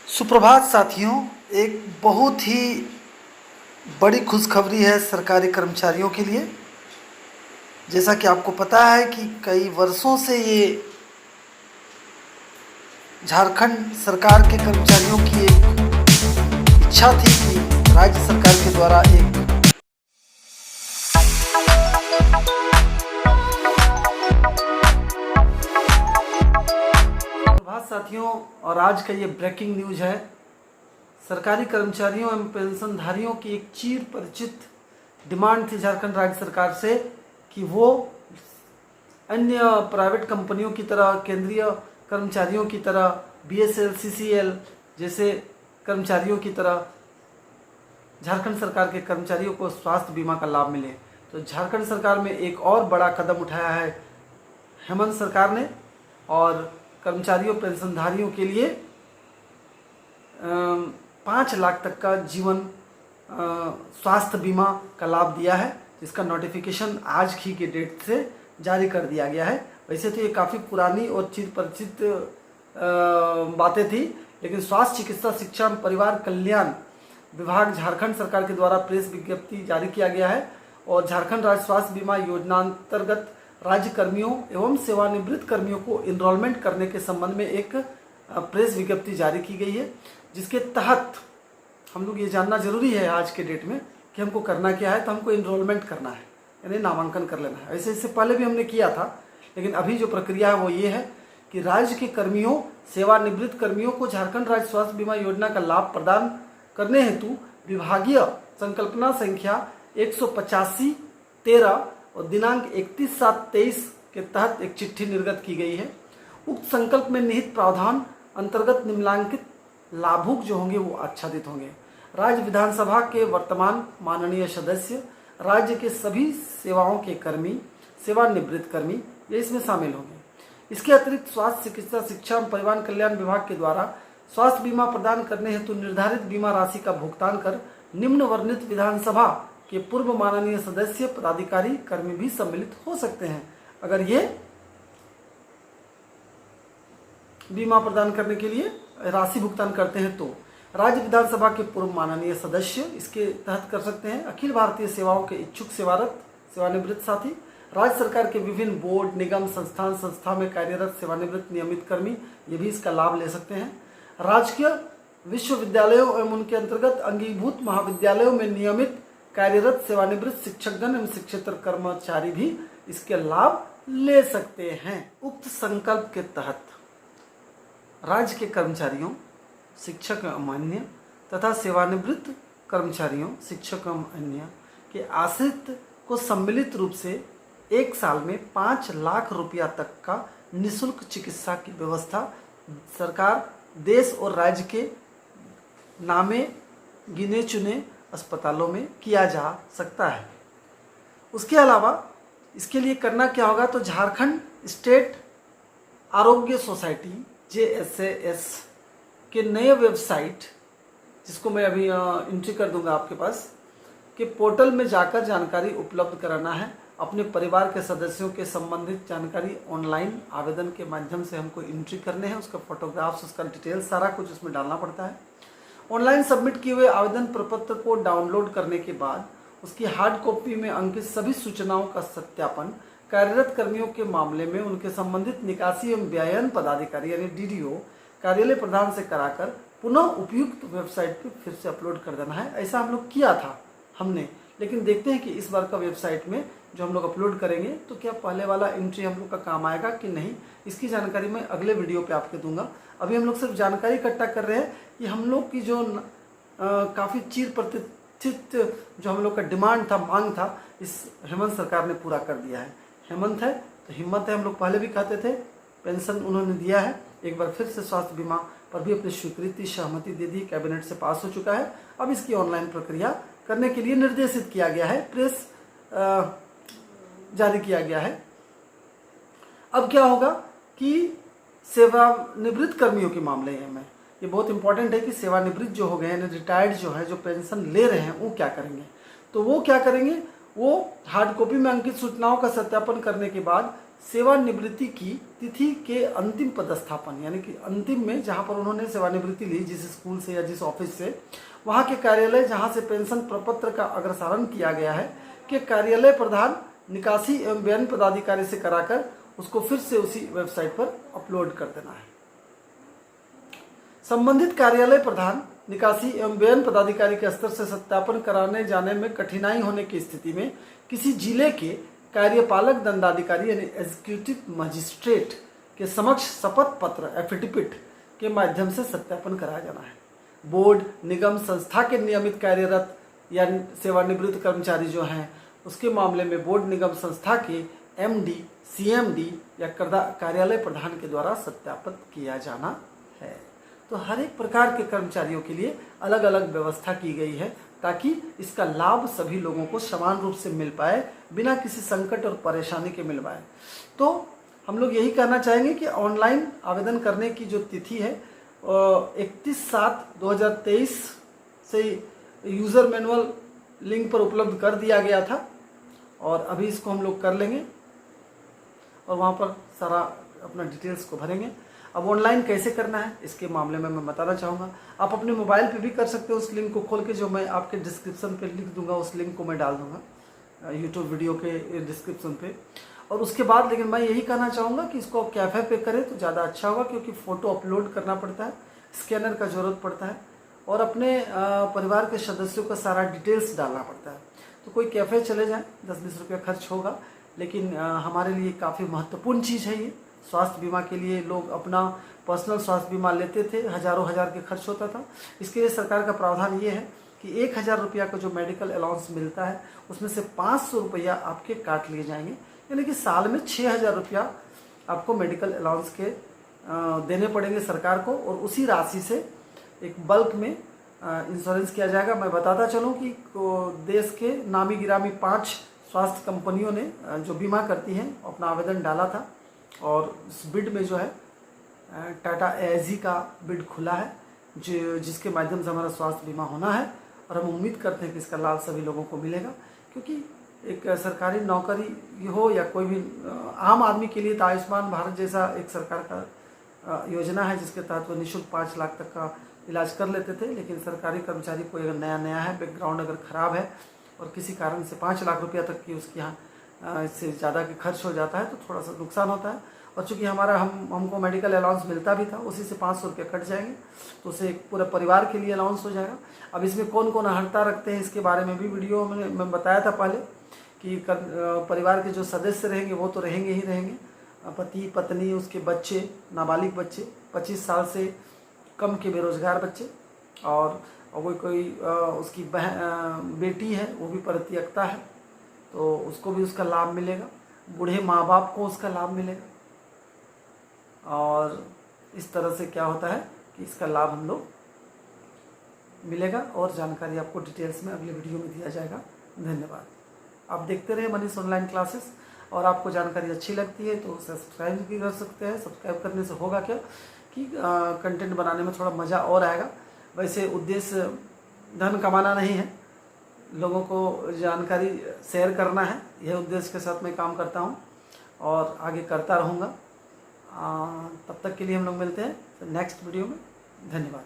सुप्रभात साथियों, एक बहुत ही बड़ी खुशखबरी है सरकारी कर्मचारियों के लिए। जैसा कि आपको पता है कि कई वर्षों से ये झारखंड सरकार के कर्मचारियों की एक इच्छा थी कि राज्य सरकार के द्वारा एक सुप्रभात साथियों, और आज का ये ब्रेकिंग न्यूज है। सरकारी कर्मचारियों एवं पेंशनधारियों की एक चिर परिचित डिमांड थी झारखंड राज्य सरकार से कि वो अन्य प्राइवेट कंपनियों की तरह, केंद्रीय कर्मचारियों की तरह, बीएसएल, सीसीएल जैसे कर्मचारियों की तरह झारखंड सरकार के कर्मचारियों को स्वास्थ्य बीमा का लाभ मिले। तो झारखंड सरकार में एक और बड़ा कदम उठाया है हेमंत सरकार ने, और कर्मचारियों पेंशनधारियों के लिए 5 लाख तक का जीवन स्वास्थ्य बीमा का लाभ दिया है, जिसका नोटिफिकेशन आज ही के डेट से जारी कर दिया गया है। वैसे तो ये काफ़ी पुरानी और चिर परिचित बातें थी, लेकिन स्वास्थ्य चिकित्सा शिक्षा एवं परिवार कल्याण विभाग झारखंड सरकार के द्वारा प्रेस विज्ञप्ति जारी किया गया है, और झारखंड राज्य स्वास्थ्य बीमा योजना अंतर्गत राज्य कर्मियों एवं सेवानिवृत्त कर्मियों को इनरोलमेंट करने के संबंध में एक प्रेस विज्ञप्ति जारी की गई है, जिसके तहत हम लोग ये जानना जरूरी है आज के डेट में कि हमको करना क्या है। तो हमको इनरोलमेंट करना है, यानी नामांकन कर लेना है। ऐसे इससे पहले भी हमने किया था, लेकिन अभी जो प्रक्रिया है वो ये है कि राज्य के कर्मियों, सेवानिवृत्त कर्मियों को झारखंड राज्य स्वास्थ्य बीमा योजना का लाभ प्रदान करने हेतु विभागीय संकल्पना संख्या 185/13 और दिनांक 31/7/23 के तहत एक चिट्ठी निर्गत की गई है। उक्त संकल्प में निहित प्रावधान अंतर्गत निम्नलिखित लाभुक जो होंगे वो आच्छादित होंगे। राज्य विधानसभा के वर्तमान माननीय सदस्य, राज्य के सभी सेवाओं के कर्मी, सेवानिवृत्त कर्मी ये इसमें शामिल होंगे। इसके अतिरिक्त स्वास्थ्य चिकित्सा शिक्षा एवं परिवार कल्याण विभाग के द्वारा स्वास्थ्य बीमा प्रदान करने हेतु निर्धारित बीमा राशि का भुगतान कर निम्न वर्णित विधानसभा के पूर्व माननीय सदस्य, पदाधिकारी, कर्मी भी सम्मिलित हो सकते हैं। अगर ये बीमा प्रदान करने के लिए राशि भुगतान करते हैं तो राज्य विधानसभा के पूर्व माननीय सदस्य इसके तहत कर सकते हैं। अखिल भारतीय सेवाओं के इच्छुक सेवारत, सेवानिवृत्त साथी, राज्य सरकार के विभिन्न बोर्ड, निगम, संस्थान, संस्था में कार्यरत सेवानिवृत्त नियमित कर्मी ये भी इसका लाभ ले सकते हैं। राजकीय विश्वविद्यालयों एवं उनके अंतर्गत अंगीभूत महाविद्यालयों में नियमित कार्यरत सेवानिवृत्त शिक्षकगण एवं शिक्षेतर कर्मचारी भी इसके लाभ ले सकते हैं। उक्त संकल्प के तहत राज्य के कर्मचारियों, शिक्षक एवं अन्य तथा सेवानिवृत्त कर्मचारियों, शिक्षक एवं अन्य के आश्रित को सम्मिलित रूप से 1 साल में 5 लाख रुपया तक का निःशुल्क चिकित्सा की व्यवस्था सरकार देश और राज्य के नामे गिने चुने अस्पतालों में किया जा सकता है। उसके अलावा इसके लिए करना क्या होगा, तो झारखंड स्टेट आरोग्य सोसाइटी JSAS के नए वेबसाइट, जिसको मैं अभी एंट्री कर दूंगा आपके पास, के पोर्टल में जाकर जानकारी उपलब्ध कराना है। अपने परिवार के सदस्यों के संबंधित जानकारी ऑनलाइन आवेदन के माध्यम से हमको एंट्री करने हैं। उसका फोटोग्राफ्स, उसका डिटेल सारा कुछ उसमें डालना पड़ता है। ऑनलाइन सबमिट किए हुए आवेदन प्रपत्र को डाउनलोड करने के बाद उसकी हार्ड कॉपी में अंकित सभी सूचनाओं का सत्यापन कार्यरत कर्मियों के मामले में उनके संबंधित निकासी एवं व्ययन पदाधिकारी यानी DDO कार्यालय प्रधान से कराकर पुनः उपयुक्त वेबसाइट पर फिर से अपलोड कर देना है। ऐसा हम लोग किया था हमने, लेकिन देखते हैं कि इस बार का वेबसाइट में जो हम लोग अपलोड करेंगे तो क्या पहले वाला एंट्री हम लोग का काम आएगा कि नहीं, इसकी जानकारी मैं अगले वीडियो पे आपको दूंगा। अभी हम लोग सिर्फ जानकारी इकट्ठा कर रहे हैं कि हम लोग की जो काफ़ी चिर प्रतिष्ठित जो हम लोग का डिमांड था, मांग था, इस हेमंत सरकार ने पूरा कर दिया है। हेमंत है तो हिम्मत है, हम लोग पहले भी कहते थे, पेंशन उन्होंने दिया है। एक बार फिर से स्वास्थ्य बीमा पर भी अपनी स्वीकृति, सहमति दे दी, कैबिनेट से पास हो चुका है। अब इसकी ऑनलाइन प्रक्रिया करने के लिए निर्देशित किया गया है, प्रेस जारी किया गया है। अब क्या होगा कि सेवानिवृत्त कर्मियों के मामले में ये बहुत इंपॉर्टेंट है कि सेवानिवृत्त जो हो गए हैं, रिटायर्ड जो है, जो पेंशन ले रहे हैं, वो क्या करेंगे। तो वो क्या करेंगे, वो हार्ड कॉपी में अंकित सूचनाओं का सत्यापन करने के बाद सेवानिवृत्ति की तिथि के अंतिम पदस्थापन, यानी कि अंतिम में जहां पर उन्होंने सेवानिवृत्ति ली, जिस स्कूल से या जिस ऑफिस से, वहां के कार्यालय जहां से पेंशन प्रपत्र का अग्रसारण किया गया है कि कार्यालय प्रधान निकासी एवं व्ययन पदाधिकारी से कराकर उसको फिर से उसी वेबसाइट पर अपलोड कर देना है। संबंधित कार्यालय प्रधान निकासी एवं व्ययन पदाधिकारी के स्तर से सत्यापन कराने जाने में कठिनाई होने की स्थिति में किसी जिले के कार्यपालक दंडाधिकारी यानी एग्जीक्यूटिव मजिस्ट्रेट के समक्ष शपथ पत्र एफिडेविट के माध्यम से सत्यापन कराया जाना है। बोर्ड, निगम, संस्था के नियमित कार्यरत या सेवानिवृत्त कर्मचारी जो हैं, उसके मामले में बोर्ड, निगम, संस्था के एमडी, सीएमडी या कार्यालय प्रधान के द्वारा सत्यापित किया जाना है। तो हर एक प्रकार के कर्मचारियों के लिए अलग अलग व्यवस्था की गई है ताकि इसका लाभ सभी लोगों को समान रूप से मिल पाए, बिना किसी संकट और परेशानी के मिल पाए। तो हम लोग यही कहना चाहेंगे कि ऑनलाइन आवेदन करने की जो तिथि है 31/7/2023 से यूज़र मैनुअल लिंक पर उपलब्ध कर दिया गया था और अभी इसको हम लोग कर लेंगे और वहाँ पर सारा अपना डिटेल्स को भरेंगे। अब ऑनलाइन कैसे करना है इसके मामले में मैं बताना चाहूँगा। आप अपने मोबाइल पे भी कर सकते हो, उस लिंक को खोल के, जो मैं आपके डिस्क्रिप्शन पे लिख दूंगा, उस लिंक को मैं डाल दूंगा यूट्यूब वीडियो के डिस्क्रिप्शन पे। और उसके बाद लेकिन मैं यही कहना चाहूँगा कि इसको आप कैफ़े पे करें तो ज़्यादा अच्छा होगा, क्योंकि फ़ोटो अपलोड करना पड़ता है, स्कैनर का ज़रूरत पड़ता है और अपने परिवार के सदस्यों का सारा डिटेल्स डालना पड़ता है। तो कोई कैफ़े चले जाएँ, 10-20 रुपया खर्च होगा, लेकिन हमारे लिए काफ़ी महत्वपूर्ण चीज़ है ये। स्वास्थ्य बीमा के लिए लोग अपना पर्सनल स्वास्थ्य बीमा लेते थे, हज़ारों हज़ार के खर्च होता था। इसके लिए सरकार का प्रावधान ये है कि 1000 रुपया का जो मेडिकल अलाउंस मिलता है उसमें से 500 रुपया आपके काट लिए जाएंगे, यानी कि साल में 6000 रुपया आपको मेडिकल अलाउंस के देने पड़ेंगे सरकार को, और उसी राशि से एक बल्क में इंश्योरेंस किया जाएगा। मैं बताता चलूँ कि देश के नामी गिरामी 5 स्वास्थ्य कंपनियों ने जो बीमा करती हैं अपना आवेदन डाला था और इस बिड में जो है टाटा एआईजी का बिड खुला है, जिसके माध्यम से हमारा स्वास्थ्य बीमा होना है और हम उम्मीद करते हैं कि इसका लाभ सभी लोगों को मिलेगा। क्योंकि एक सरकारी नौकरी हो या कोई भी आम आदमी के लिए तो आयुष्मान भारत जैसा एक सरकार का योजना है जिसके तहत वो निःशुल्क 5 लाख तक का इलाज कर लेते थे। लेकिन सरकारी कर्मचारी कोई अगर नया है, बैकग्राउंड अगर ख़राब है और किसी कारण से 5 लाख रुपया तक की उसके यहाँ इससे ज़्यादा के खर्च हो जाता है तो थोड़ा सा नुकसान होता है। और चूँकि हमको मेडिकल अलाउंस मिलता भी था, उसी से 500 रुपये कट जाएंगे, तो उसे एक पूरे परिवार के लिए अलाउंस हो जाएगा। अब इसमें कौन कौन अर्हता रखते हैं इसके बारे में भी वीडियो में मैं बताया था पहले कि परिवार के जो सदस्य रहेंगे वो तो रहेंगे ही रहेंगे, पति पत्नी, उसके बच्चे, नाबालिग बच्चे, 25 साल से कम के बेरोजगार बच्चे, और कोई उसकी बेटी है वो भी परित्यक्ता है तो उसको भी उसका लाभ मिलेगा, बूढ़े माँ बाप को उसका लाभ मिलेगा। और इस तरह से क्या होता है कि इसका लाभ हम लोग मिलेगा और जानकारी आपको डिटेल्स में अगले वीडियो में दिया जाएगा। धन्यवाद। आप देखते रहे मनीष ऑनलाइन क्लासेस, और आपको जानकारी अच्छी लगती है तो सब्सक्राइब भी कर सकते हैं। सब्सक्राइब करने से होगा क्या कि कंटेंट बनाने में थोड़ा मज़ा और आएगा। वैसे उद्देश्य धन कमाना नहीं है, लोगों को जानकारी शेयर करना है, यह उद्देश्य के साथ मैं काम करता हूँ और आगे करता रहूँगा। तब तक के लिए हम लोग मिलते हैं नेक्स्ट वीडियो में। धन्यवाद।